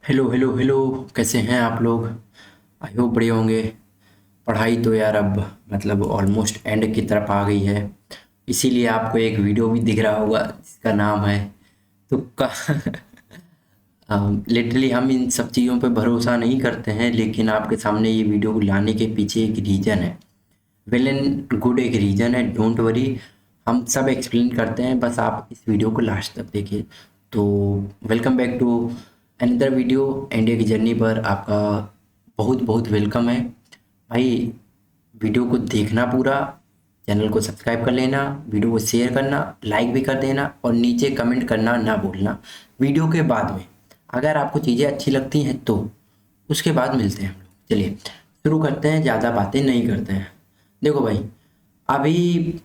Hello hello hello. कैसे हैं आप लोग? आई होप बढ़िया होंगे। पढ़ाई तो यार अब मतलब ऑलमोस्ट एंड की तरफ आ गई है। इसीलिए आपको एक वीडियो भी दिख रहा होगा जिसका नाम है तुक्का। लिटरली हम इन सब चीज़ों पे भरोसा नहीं करते हैं, लेकिन आपके सामने ये वीडियो को लाने के पीछे एक रीज़न है। वेल एंड गुड, एक रीज़न है, डोंट वरी। हम सब एक्सप्लेन करते हैं, बस आप इस वीडियो को लास्ट तक देखिए। तो welcome back to another video. India की जर्नी पर आपका बहुत बहुत वेलकम है भाई। वीडियो को देखना पूरा, चैनल को सब्सक्राइब कर लेना, वीडियो को शेयर करना, लाइक भी कर देना और नीचे कमेंट करना ना भूलना। वीडियो के बाद में अगर आपको चीज़ें अच्छी लगती हैं तो उसके बाद मिलते हैं हम लोग। चलिए शुरू करते हैं, ज़्यादा बातें नहीं करते हैं। देखो भाई, अभी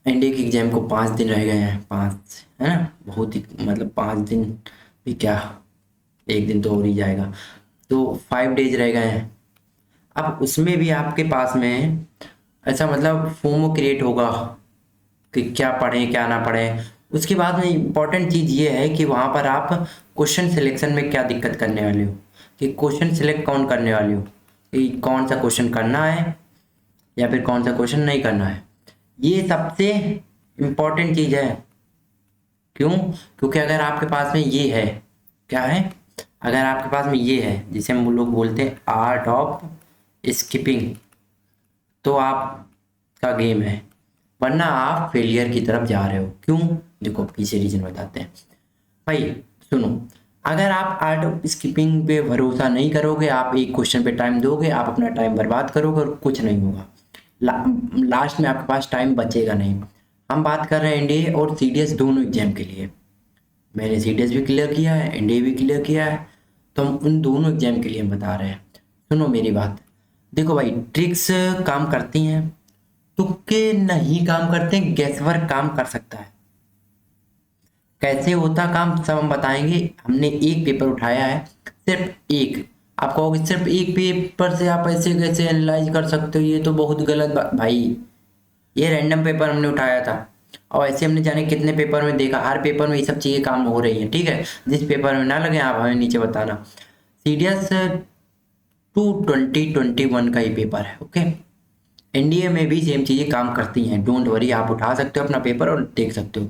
एनडीए के एग्जाम को 5 दिन रह गए हैं। 5 है ना, बहुत ही मतलब 5 दिन भी क्या, एक दिन तो हो ही जाएगा। तो 5 डेज रह गए हैं। अब उसमें भी आपके पास में ऐसा मतलब फोमो क्रिएट होगा कि क्या पढ़ें क्या ना पढ़ें। उसके बाद में इम्पॉर्टेंट चीज़ ये है कि वहाँ पर आप क्वेश्चन सिलेक्शन में क्या दिक्कत करने वाले हो, कि क्वेश्चन सिलेक्ट कौन करने वाले हो, कि कौन सा क्वेश्चन करना है या फिर कौन सा क्वेश्चन नहीं करना है। ये सबसे इम्पॉर्टेंट चीज़ है। क्यों? क्योंकि अगर आपके पास में ये है, क्या है, अगर आपके पास में ये है जिसे हम लोग बोलते हैं आर्ट ऑफ स्किपिंग, तो आपका गेम है, वरना आप फेलियर की तरफ जा रहे हो। क्यों? देखो पीछे रीजन बताते हैं भाई। सुनो, अगर आप आर्ट ऑफ स्किपिंग पे भरोसा नहीं करोगे, आप एक क्वेश्चन पे टाइम दोगे, आप अपना टाइम बर्बाद करोगे और कुछ नहीं होगा। ला, लास्ट में आपके पास टाइम बचेगा नहीं। हम बात कर रहे हैं एनडीए और सीडीएस दोनों एग्जाम के लिए। मैंने सीडीएस भी क्लियर किया है, एनडीए भी क्लियर किया है, तो हम उन दोनों एग्जाम के लिए हम बता रहे हैं। सुनो मेरी बात। देखो भाई, ट्रिक्स काम करती हैं, तुक्के नहीं काम करते, गैसवर्क काम कर सकता है। कैसे होता काम सब हम बताएंगे। हमने एक पेपर उठाया है, सिर्फ एक। आप कहोगे सिर्फ एक पेपर से आप ऐसे कैसे एनालाइज कर सकते हो, ये तो बहुत गलत बात भाई। ये रैंडम पेपर हमने उठाया था और ऐसे हमने जाने कितने पेपर में देखा, हर पेपर में ये सब चीज़ें काम हो रही हैं। ठीक है, जिस पेपर में ना लगे आप हमें नीचे बताना। सीडीएस 2021 का ही पेपर है, ओके। एनडीए में भी सेम चीज़ें काम करती हैं, डोंट वरी। आप उठा सकते हो अपना पेपर और देख सकते हो।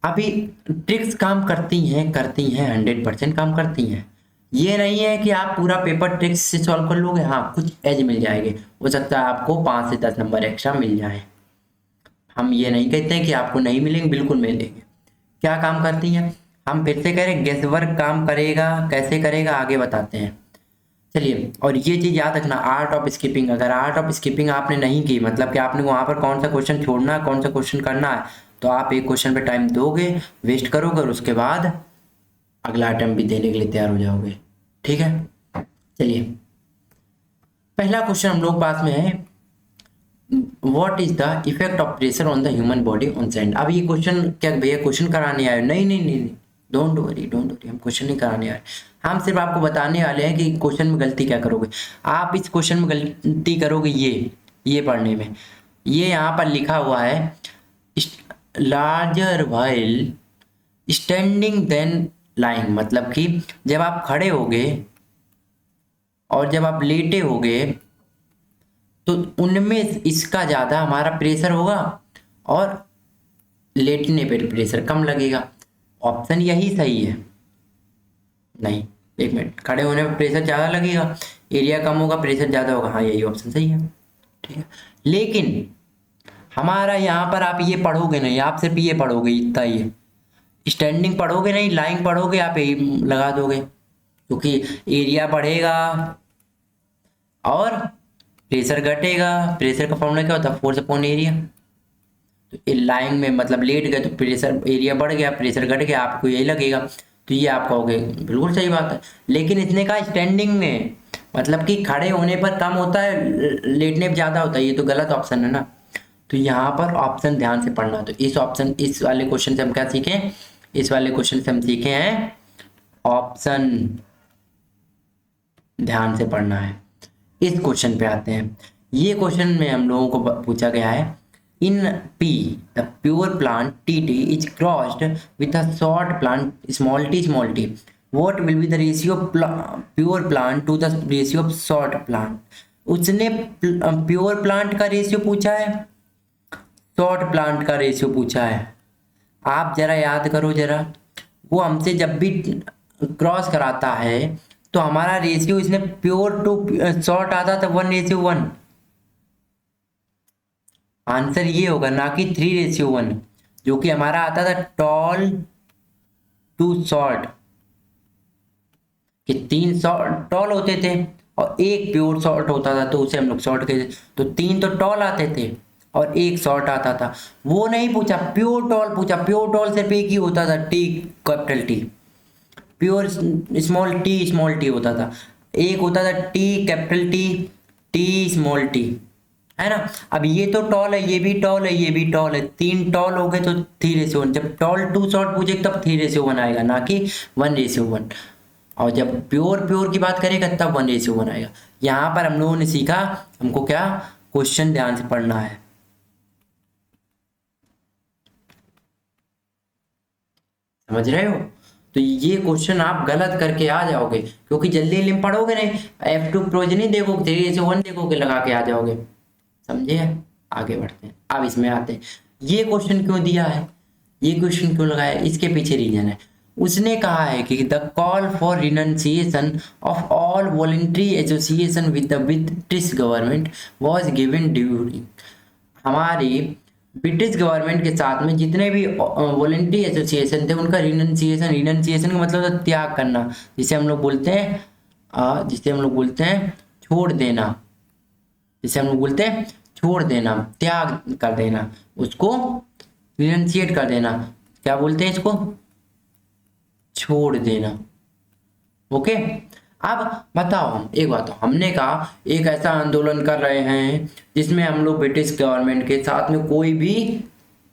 अभी ट्रिक्स काम करती हैं 100% काम करती हैं। ये नहीं है कि आप पूरा पेपर ट्रिक्स से सॉल्व कर लोगे, हाँ कुछ एज मिल जाएंगे, हो सकता है आपको 5 से 10 नंबर एक्स्ट्रा मिल जाए। हम ये नहीं कहते हैं कि आपको नहीं मिलेंगे, बिल्कुल मिलेंगे। क्या काम करती हैं, हम फिर से कह रहे हैं, गेस वर्क काम करेगा। कैसे करेगा आगे बताते हैं। चलिए, और ये चीज़ याद रखना, आर्ट ऑफ स्किपिंग, अगर आर्ट ऑफ स्किपिंग आपने नहीं की, मतलब कि आपने वहाँ पर कौन सा क्वेश्चन छोड़ना है कौन सा क्वेश्चन करना है, तो आप एक क्वेश्चन पे टाइम दोगे, वेस्ट करोगे और उसके बाद अगला अटेम्प्ट भी देने के लिए तैयार हो जाओगे। ठीक है, चलिए पहला क्वेश्चन हम लोग पास में है, what is the effect of pressure on the human body on sand. अब ये क्वेश्चन क्या भैया क्वेश्चन कराने आए हो? नहीं नहीं नहीं नहीं, डोंट वरी डोंट वरी, हम क्वेश्चन नहीं कराने आए। हम सिर्फ आपको बताने वाले हैं कि क्वेश्चन में गलती क्या करोगे। आप इस क्वेश्चन में गलती करोगे ये पढ़ने में। ये यहाँ पर लिखा हुआ है, larger while standing than lying, मतलब कि जब आप खड़े होगे और जब आप लेटे होगे तो उनमें इसका ज़्यादा हमारा प्रेशर होगा और लेटने पर प्रेशर कम लगेगा। ऑप्शन यही सही है। नहीं, एक मिनट, खड़े होने पर प्रेशर ज़्यादा लगेगा, एरिया कम होगा, प्रेशर ज़्यादा होगा, हाँ यही ऑप्शन सही है। ठीक है, लेकिन हमारा यहाँ पर आप ये पढ़ोगे नहीं, आप सिर्फ ये पढ़ोगे, इतना ही है। स्टैंडिंग पढ़ोगे नहीं, लाइंग पढ़ोगे, आप यही लगा दोगे, क्योंकि एरिया बढ़ेगा और प्रेशर घटेगा। प्रेशर का फॉर्मूला क्या होता है? Force upon area. तो लाइन में मतलब लेट गए तो प्रेशर एरिया बढ़ गया, प्रेशर घट गया, आपको यही लगेगा। तो ये आप कहोगे बिल्कुल सही बात है, लेकिन इसने कहा स्टैंडिंग में, मतलब कि खड़े होने पर कम होता है, लेटने पर ज़्यादा होता है, ये तो गलत ऑप्शन है ना। तो यहाँ पर ऑप्शन ध्यान से पढ़ना। तो इस ऑप्शन, इस वाले क्वेश्चन से हम क्या सीखें, इस वाले क्वेश्चन से हम सीखे हैं ऑप्शन ध्यान से पढ़ना है। इस क्वेश्चन पे आते हैं। ये क्वेश्चन में हम लोगों को पूछा गया है, in P the pure plant TT is crossed with a short plant small t। What will be the ratio of pure plant to the ratio of short plant. उसने प्योर प्लांट का ratio पूछा है, short plant का ratio पूछा है। आप जरा याद करो जरा, वो हमसे जब भी क्रॉस कराता है तो हमारा रेशियो इसने प्योर टू शॉर्ट आता था 1:1। आंसर ये होगा, ना कि 3:1, जो कि हमारा आता था टॉल टू शॉर्ट, कि 3 टॉल होते थे और एक प्योर शॉर्ट होता था, तो उसे हम लोग शॉर्ट कहते। तो 3 तो टॉल आते थे और एक शॉर्ट आता था। वो नहीं पूछा, प्योर टॉल पूछा। प्योर टॉल सिर्फ एक ही होता था, T capital T. Pure small T होता था। एक होता था T capital T, T small T, है ना। अब ये तो टॉल है, ये भी टॉल है, ये भी टॉल है, 3 टॉल हो गए तो 3:1। जब टॉल टू शॉर्ट पूछे तब 3:1 आएगा, ना कि 1:1। और जब प्योर की बात करेगा तब 1:1 आएगा। यहाँ पर हम लोगों ने सीखा, हमको क्या क्वेश्चन ध्यान से पढ़ना है। समझ रहे हो? तो ये क्वेश्चन आप गलत करके आ जाओगे, क्योंकि जल्दी जल्दी पढ़ोगे नहीं, F2 प्रोजनी देखोगे, 3:1 देखोगे, लगा के आ जाओगे। समझे? आगे बढ़ते हैं, अब इसमें आते हैं। ये क्वेश्चन क्यों दिया है, ये क्वेश्चन क्यों लगाया, इसके पीछे रीजन है। उसने कहा है कि the call for renunciation of all voluntary association with the British government was given during. हमारी ब्रिटिश गवर्नमेंट के साथ में जितने भी वॉलंटरी एसोसिएशन थे उनका रिनंसिएशन का मतलब था त्याग करना, जिसे हम लोग बोलते हैं छोड़ देना, जिसे हम लोग बोलते हैं छोड़ देना, त्याग कर देना, उसको रिनंसिएट कर देना। क्या बोलते हैं इसको? छोड़ देना। ओके। अब बताओ, हम एक बात, हमने कहा एक ऐसा आंदोलन कर रहे हैं जिसमें हम लोग ब्रिटिश गवर्नमेंट के साथ में कोई भी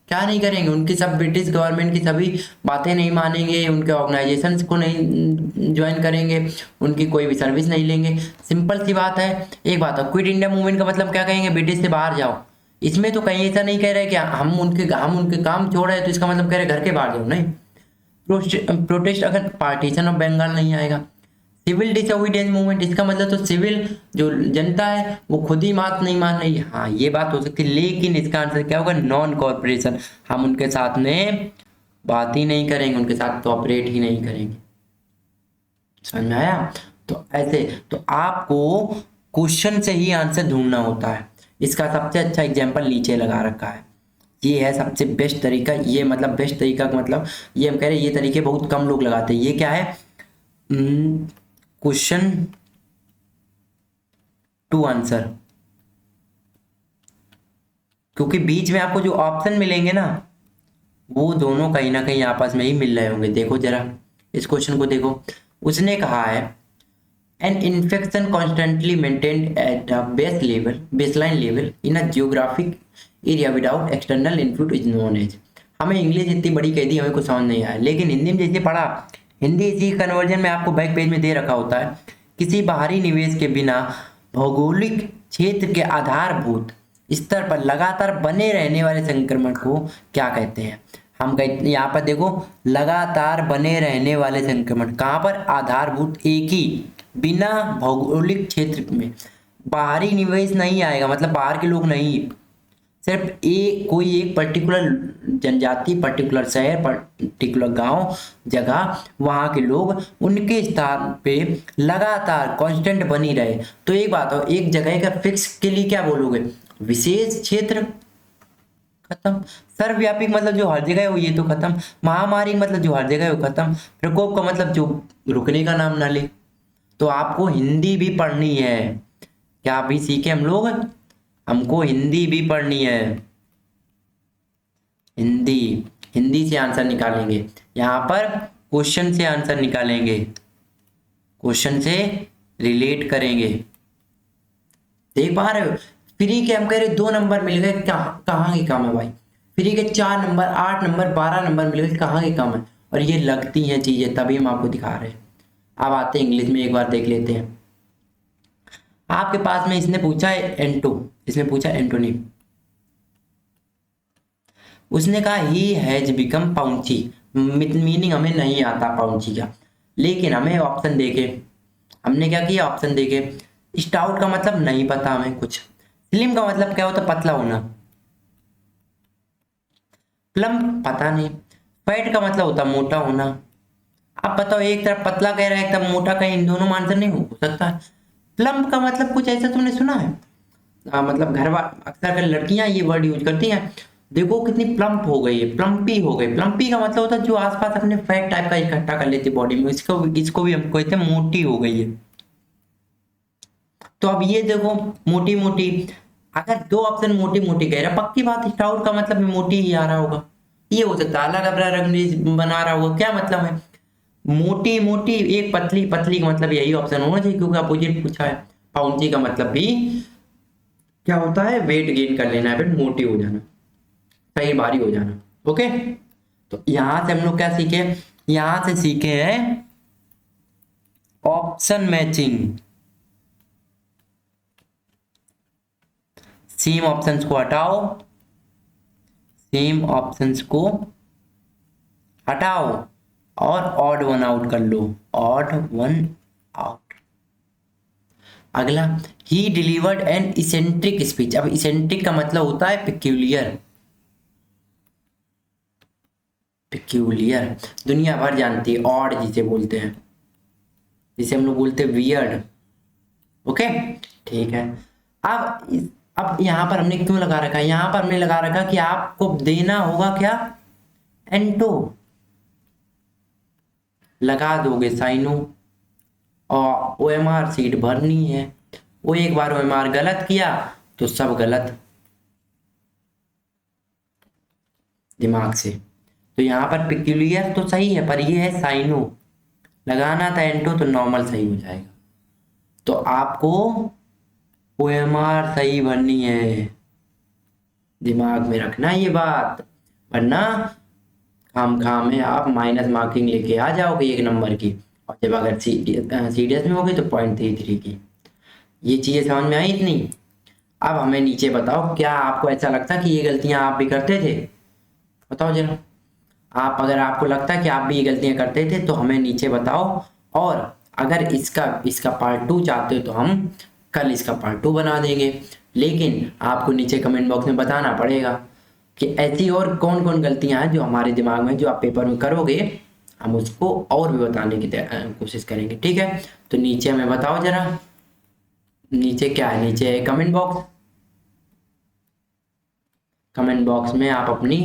क्या नहीं करेंगे, उनकी सब ब्रिटिश गवर्नमेंट की सभी बातें नहीं मानेंगे, उनके ऑर्गेनाइजेशंस को नहीं ज्वाइन करेंगे, उनकी कोई भी सर्विस नहीं लेंगे। सिंपल सी बात है। एक बात है, क्विट इंडिया मूवमेंट का मतलब क्या कहेंगे? ब्रिटिश से बाहर जाओ। इसमें तो कहीं ऐसा नहीं कह रहे कि हम उनके काम छोड़ रहे हैं तो इसका मतलब कह रहे घर के बाहर जाओ, नहीं। प्रोटेस्ट अगर पार्टीशन ऑफ बंगाल नहीं आएगा। सिविल डिसोबीडियंस मूवमेंट, इसका मतलब तो सिविल जो जनता है वो खुद ही बात नहीं मान रही। हाँ, ये बात हो सकती है, लेकिन इसका आंसर क्या होगा? Non corporation. हम उनके साथ में बात ही नहीं करेंगे, उनके साथ कॉपरेट ही नहीं करेंगे। समझ में आया? तो ऐसे तो आपको क्वेश्चन से ही आंसर ढूंढना होता है। इसका सबसे अच्छा एग्जाम्पल नीचे लगा रखा है। ये है सबसे बेस्ट तरीका। ये मतलब बेस्ट तरीका का मतलब ये हम कह रहे हैं, ये तरीके बहुत कम लोग लगाते हैं। ये क्या है? क्वेश्चन टू आंसर, क्योंकि बीच में आपको जो ऑप्शन मिलेंगे ना वो दोनों कहीं ना कहीं आपस में ही मिल रहे होंगे। देखो जरा इस क्वेश्चन को देखो। उसने कहा है an infection constantly maintained at the baseline level in a geographic area without external input is known as. हमें इंग्लिश इतनी बड़ी कह दी, हमें कुछ समझ नहीं आया, लेकिन हिंदी में जैसे पढ़ा, हिंदी इसी कन्वर्जन में आपको बैक पेज में दे रखा होता है। किसी बाहरी निवेश के बिना भौगोलिक क्षेत्र के आधारभूत स्तर पर लगातार बने रहने वाले संक्रमण को क्या कहते हैं? हम कहते यहाँ पर देखो, लगातार बने रहने वाले संक्रमण, कहाँ पर? आधारभूत, एक ही, बिना भौगोलिक क्षेत्र में। बाहरी निवेश नहीं आएगा, मतलब बाहर के लोग नहीं, सिर्फ कोई एक पर्टिकुलर जनजाति, पर्टिकुलर शहर, पर्टिकुलर गांव, जगह, वहां के लोग उनके स्थान पे लगातार कांस्टेंट बनी रहे। तो एक बात हो, एक जगह का फिक्स के लिए क्या बोलोगे? विशेष क्षेत्र, खत्म। सर्वव्यापी मतलब जो हर जगह हो, ये तो खत्म। महामारी मतलब जो हर जगह हो, खत्म। प्रकोप का मतलब जो रुकने का नाम ना ले। तो आपको हिंदी भी पढ़नी है। क्या अभी सीखे हम लोग? हमको हिंदी भी पढ़नी है। हिंदी से आंसर निकालेंगे। यहाँ पर क्वेश्चन से आंसर निकालेंगे, क्वेश्चन से रिलेट करेंगे। देख पा रहे हो? फ्री के हम कह रहे 2 नंबर मिल गए, कहाँ के काम है भाई? फ्री के 4 नंबर, 8 नंबर, 12 नंबर मिल गए, कहाँ के काम है? और ये लगती हैं चीजें, तभी हम आपको दिखा रहे हैं। अब आते हैं इंग्लिश में, एक बार देख लेते हैं। आपके पास में इसने पूछा है इसने पूछा एंटोनी। उसने कहा ही हैज बिकम पाउंची, मीनिंग हमें नहीं आता पाउंची का। लेकिन हमें ऑप्शन देखे, हमने क्या किया, ऑप्शन देखे। स्टाउट का मतलब नहीं पता हमें कुछ। स्लिम का मतलब क्या होता, पतला होना। प्लम्प पता नहीं। फैट का मतलब होता मोटा होना। आप बताओ, एक तरफ पतला कह रहा है, एक तरफ मोटा, कहीं इन दोनों में आंसर नहीं हो सकता है। प्लम्प का मतलब कुछ ऐसा तुमने सुना है? मतलब अक्सर कर लड़कियां ये वर्ड यूज करती हैं, देखो कितनी प्लम्प हो गई है, प्लम्पी हो गई। प्लम्पी का मतलब होता है जो आसपास अपने फैट टाइप का इकट्ठा कर लेती बॉडी में, इसको भी हम कहते हैं मोटी हो गई है। तो अब ये देखो, मोटी मोटी, अगर दो ऑप्शन मोटी मोटी कह रहा, पक्की बात स्टाउट का मतलब भी मोटी ही आ रहा होगा। ये हो सकता है अलग अलग रंग बना रहा होगा, क्या मतलब है मोटी मोटी। एक पतली, पतली का मतलब यही ऑप्शन होना चाहिए क्योंकि अपोजिट पूछा है। पाउंची का मतलब भी क्या होता है, वेट गेन कर लेना है, फिर मोटी हो जाना, सही भारी हो जाना। ओके, तो यहां से हम लोग क्या सीखे, यहां से सीखे हैं ऑप्शन मैचिंग। सेम ऑप्शंस को हटाओ, सेम ऑप्शंस को हटाओ और ऑड वन आउट कर लो, ऑड वन आउट। अगला, ही डिलीवर्ड एन इसेंट्रिक स्पीच। अब इसेंट्रिक का मतलब होता है पिक्यूलियर। पिक्यूलियर दुनिया भर जानती है, ऑड जिसे बोलते हैं, जिसे हम लोग बोलते हैं वियर्ड। ओके, ठीक है। अब यहां पर हमने क्यों लगा रखा है, यहां पर हमने लगा रखा कि आपको देना होगा क्या, एंटो लगा दोगे, साइनो और ओएमआर सीट भरनी है। वो एक बार ओएमआर गलत किया तो सब गलत, दिमाग से। तो यहाँ पर पिक्यूलियर तो सही है, पर ये है साइनो, लगाना था एंटो तो नॉर्मल सही हो जाएगा। तो आपको ओएमआर सही भरनी है, दिमाग में रखना ये बात, वरना खाम में आप माइनस मार्किंग लेके आ जाओगे 1 नंबर की, और जब अगर सीडीएस में होगी तो 0.33 की। ये चीजें समझ में आई इतनी? अब हमें नीचे बताओ, क्या आपको ऐसा लगता कि ये गलतियां आप भी करते थे? बताओ जरा, आप अगर आपको लगता है कि आप भी ये गलतियां करते थे तो हमें नीचे बताओ। और अगर इसका पार्ट 2 चाहते हो तो हम कल इसका पार्ट 2 बना देंगे। लेकिन आपको नीचे कमेंट बॉक्स में बताना पड़ेगा कि ऐसी और कौन कौन गलतियां हैं जो हमारे दिमाग में, जो आप पेपर में करोगे, हम उसको और भी बताने की कोशिश करेंगे। ठीक है, तो नीचे हमें बताओ जरा, नीचे क्या है, नीचे है कमेंट बॉक्स। कमेंट बॉक्स में आप अपनी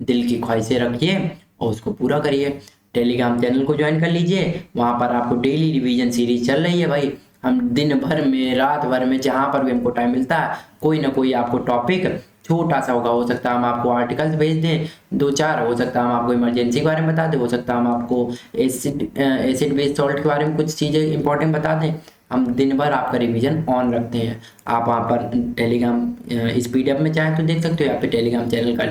दिल की ख्वाहिशें रखिए और उसको पूरा करिए। टेलीग्राम चैनल को ज्वाइन कर लीजिए, वहाँ पर आपको डेली रिवीजन सीरीज चल रही है भाई। हम दिन भर में, रात भर में, जहाँ पर भी हमको टाइम मिलता है, कोई ना कोई आपको टॉपिक छोटा सा होगा, हो सकता है हम आपको आर्टिकल्स भेज दें 2-4, हो सकता है हम आपको इमरजेंसी के बारे में बता दें, हो सकता है हम आपको एसिड बेस्ड सॉल्ट के बारे में कुछ चीज़ें इंपॉर्टेंट बता दें। हम दिन भर आपका रिवीजन ऑन रखते हैं। आप वहाँ पर टेलीग्राम इस पीडीएफ में चाहें तो देख सकते हो, या फिर टेलीग्राम चैनल का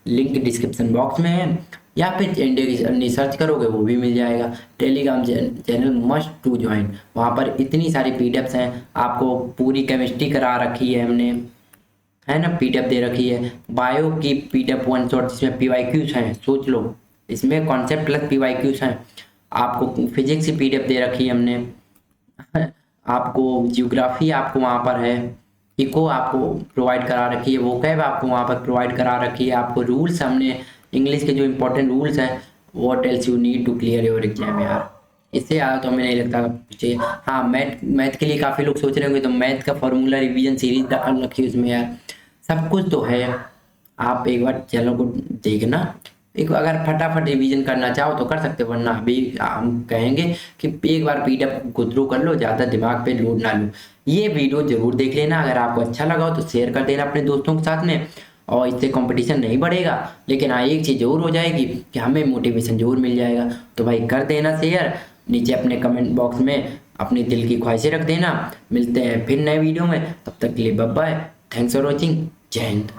लिंक डिस्क्रिप्शन बॉक्स में है, या फिर इंडिया की जर्नी सर्च करोगे वो भी मिल जाएगा। Telegram channel must to join, वहाँ पर इतनी सारी पीडीएफ्स हैं, आपको पूरी केमिस्ट्री करा रखी है हमने, है ना, पीडीएफ दे रखी है। बायो की पीडीएफ 1 शॉट जिसमें पीवाईक्यूज हैं, सोच लो, इसमें कॉन्सेप्ट प्लस पीवाईक्यूज हैं। आपको फिजिक्स की पीडीएफ दे रखी है हमने, आपको जियोग्राफी आपको वहाँ पर है, इको आपको प्रोवाइड करा रखी है, वो कैब आपको वहाँ पर प्रोवाइड करा रखी है। आपको रूल्स हमने, इंग्लिश के जो इंपॉर्टेंट रूल्स हैं, what else you need to clear your exam यार, इससे ज़्यादा तो हमें नहीं लगता पीछे। हाँ, मैथ के लिए काफ़ी लोग सोच रहे होंगे तो मैथ का फॉर्मूला रिवीजन सीरीज डाल रखी है उसमें यार, सब कुछ तो है। आप एक बार चैनल को देखना, एक अगर फटाफट रिवीजन करना चाहो तो कर सकते हो, वरना अभी हम कहेंगे कि एक बार पीडीएफ को थ्रू कर लो, ज़्यादा दिमाग पे लोड ना लो। ये वीडियो जरूर देख लेना, अगर आपको अच्छा लगा हो तो शेयर कर देना अपने दोस्तों के साथ में, और इससे कंपटीशन नहीं बढ़ेगा, लेकिन हाँ एक चीज़ जरूर हो जाएगी कि हमें मोटिवेशन जरूर मिल जाएगा। तो भाई कर देना शेयर, नीचे अपने कमेंट बॉक्स में अपने दिल की ख्वाहिशें रख देना। मिलते हैं फिर नए वीडियो में, तब तक के लिए bye bye, thanks for watching, जय हिंद।